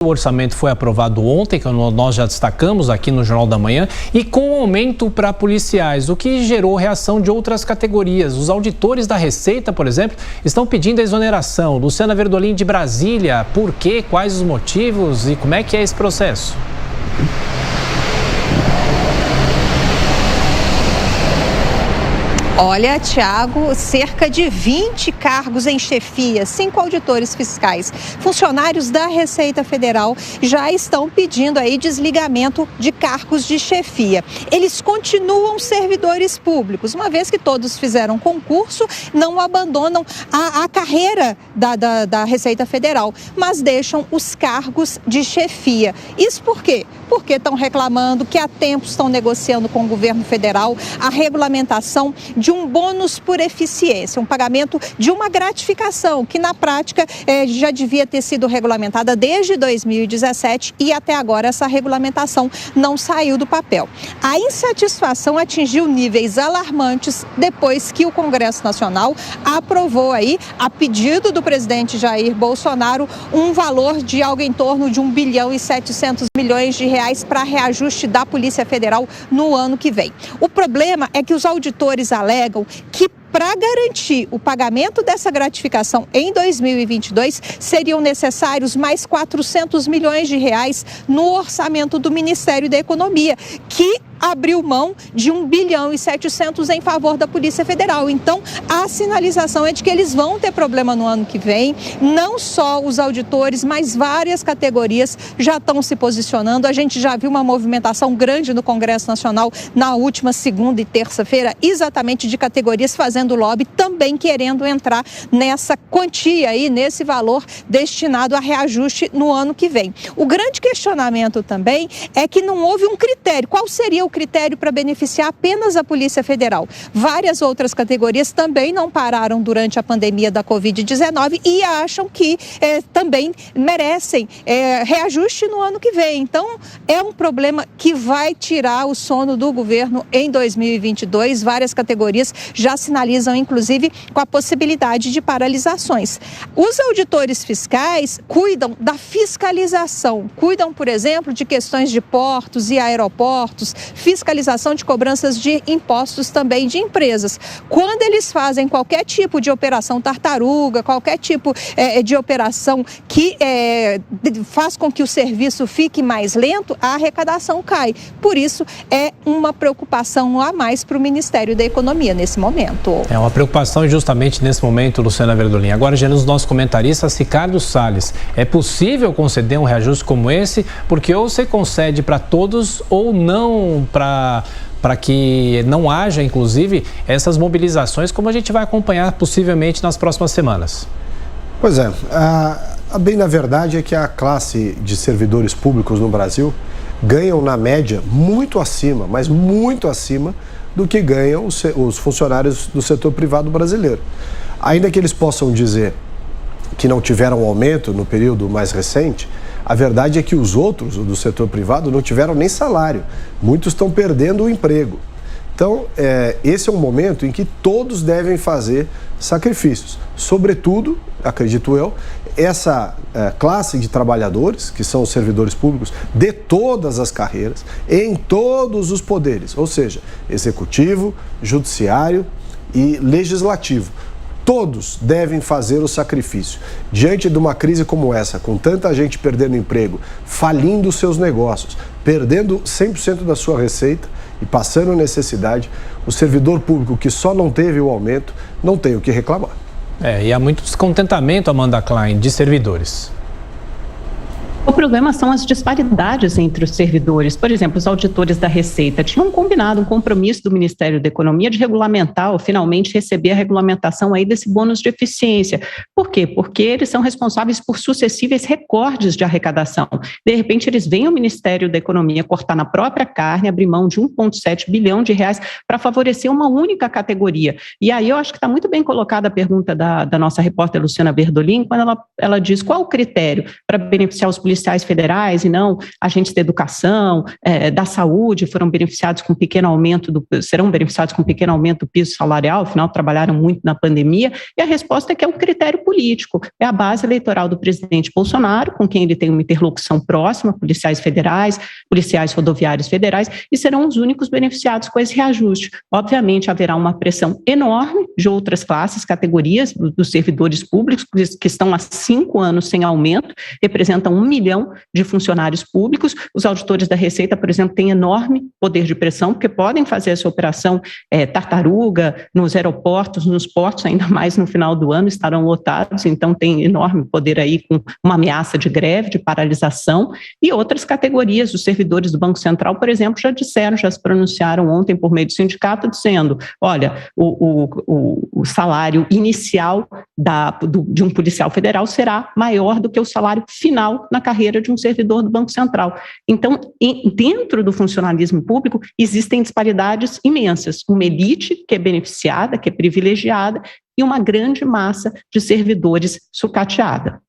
O orçamento foi aprovado ontem, que nós já destacamos aqui no Jornal da Manhã, e com aumento para policiais, o que gerou reação de outras categorias. Os auditores da Receita, por exemplo, estão pedindo a exoneração. Luciana Verdolim, de Brasília, por quê? Quais os motivos e como é que é esse processo? Olha, Tiago, cerca de 20 cargos em chefia, 5 auditores fiscais, funcionários da Receita Federal já estão pedindo aí desligamento de cargos de chefia. Eles continuam servidores públicos, uma vez que todos fizeram concurso, não abandonam a carreira da Receita Federal, mas deixam os cargos de chefia. Isso por quê? Porque estão reclamando que há tempo estão negociando com o governo federal a regulamentação de um bônus por eficiência, um pagamento de uma gratificação que na prática já devia ter sido regulamentada desde 2017 e até agora essa regulamentação não saiu do papel. A insatisfação atingiu níveis alarmantes depois que o Congresso Nacional aprovou aí, a pedido do presidente Jair Bolsonaro, um valor de algo em torno de 1 bilhão e 700 milhões de reais para reajuste da Polícia Federal no ano que vem. O problema é que os auditores alegam que para garantir o pagamento dessa gratificação em 2022, seriam necessários mais 400 milhões de reais no orçamento do Ministério da Economia, que abriu mão de 1 bilhão e 700 em favor da Polícia Federal. Então, a sinalização é de que eles vão ter problema no ano que vem. Não só os auditores, mas várias categorias já estão se posicionando. A gente já viu uma movimentação grande no Congresso Nacional na última segunda e terça-feira, exatamente de categorias fazendo lobby, também querendo entrar nessa quantia aí, nesse valor destinado a reajuste no ano que vem. O grande questionamento também é que não houve um critério. Qual seria o critério para beneficiar apenas a Polícia Federal? Várias outras categorias também não pararam durante a pandemia da Covid-19 e acham que também merecem reajuste no ano que vem. Então, é um problema que vai tirar o sono do governo em 2022. Várias categorias já sinalizam, inclusive, com a possibilidade de paralisações. Os auditores fiscais cuidam da fiscalização, cuidam, por exemplo, de questões de portos e aeroportos, fiscalização de cobranças de impostos também de empresas. Quando eles fazem qualquer tipo de operação tartaruga, qualquer tipo de operação que faz com que o serviço fique mais lento, a arrecadação cai. Por isso, é uma preocupação a mais para o Ministério da Economia nesse momento. É uma preocupação justamente nesse momento, Luciana Verdolim. Agora, já nos nossos comentaristas, Ricardo Salles, é possível conceder um reajuste como esse? Porque ou você concede para todos ou não, para que não haja, inclusive, essas mobilizações, como a gente vai acompanhar possivelmente nas próximas semanas. Pois é, bem na verdade é que a classe de servidores públicos no Brasil ganham, na média, muito acima, mas muito acima do que ganham os funcionários do setor privado brasileiro. Ainda que eles possam dizer que não tiveram aumento no período mais recente, a verdade é que os outros, do setor privado, não tiveram nem salário. Muitos estão perdendo o emprego. Então, esse é um momento em que todos devem fazer sacrifícios. Sobretudo, acredito eu, essa classe de trabalhadores, que são os servidores públicos, de todas as carreiras, em todos os poderes, ou seja, executivo, judiciário e legislativo. Todos devem fazer o sacrifício. Diante de uma crise como essa, com tanta gente perdendo emprego, falindo seus negócios, perdendo 100% da sua receita e passando necessidade, o servidor público que só não teve o aumento, não tem o que reclamar. E há muito descontentamento, Amanda Klein, de servidores. O problema são as disparidades entre os servidores. Por exemplo, os auditores da Receita tinham combinado um compromisso do Ministério da Economia de regulamentar ou finalmente receber a regulamentação aí desse bônus de eficiência. Por quê? Porque eles são responsáveis por sucessivos recordes de arrecadação. De repente, eles veem o Ministério da Economia cortar na própria carne, abrir mão de 1,7 bilhão de reais para favorecer uma única categoria. E aí eu acho que está muito bem colocada a pergunta da nossa repórter Luciana Verdolim, quando ela diz qual o critério para beneficiar os policiais policiais federais e não agentes da educação, da saúde, serão beneficiados com pequeno aumento do piso salarial, afinal trabalharam muito na pandemia, e a resposta é que é um critério político, é a base eleitoral do presidente Bolsonaro, com quem ele tem uma interlocução próxima, policiais federais, policiais rodoviários federais, e serão os únicos beneficiados com esse reajuste. Obviamente haverá uma pressão enorme de outras classes, categorias dos servidores públicos, que estão há 5 anos sem aumento, representam 1 milhão de funcionários públicos. Os auditores da Receita, por exemplo, têm enorme poder de pressão, porque podem fazer essa operação tartaruga nos aeroportos, nos portos, ainda mais no final do ano, estarão lotados, então tem enorme poder aí com uma ameaça de greve, de paralisação, e outras categorias, os servidores do Banco Central, por exemplo, já se pronunciaram ontem por meio do sindicato, dizendo, olha, o salário inicial de um policial federal será maior do que o salário final na carreira de um servidor do Banco Central. Então, dentro do funcionalismo público, existem disparidades imensas. Uma elite que é beneficiada, que é privilegiada, e uma grande massa de servidores sucateada.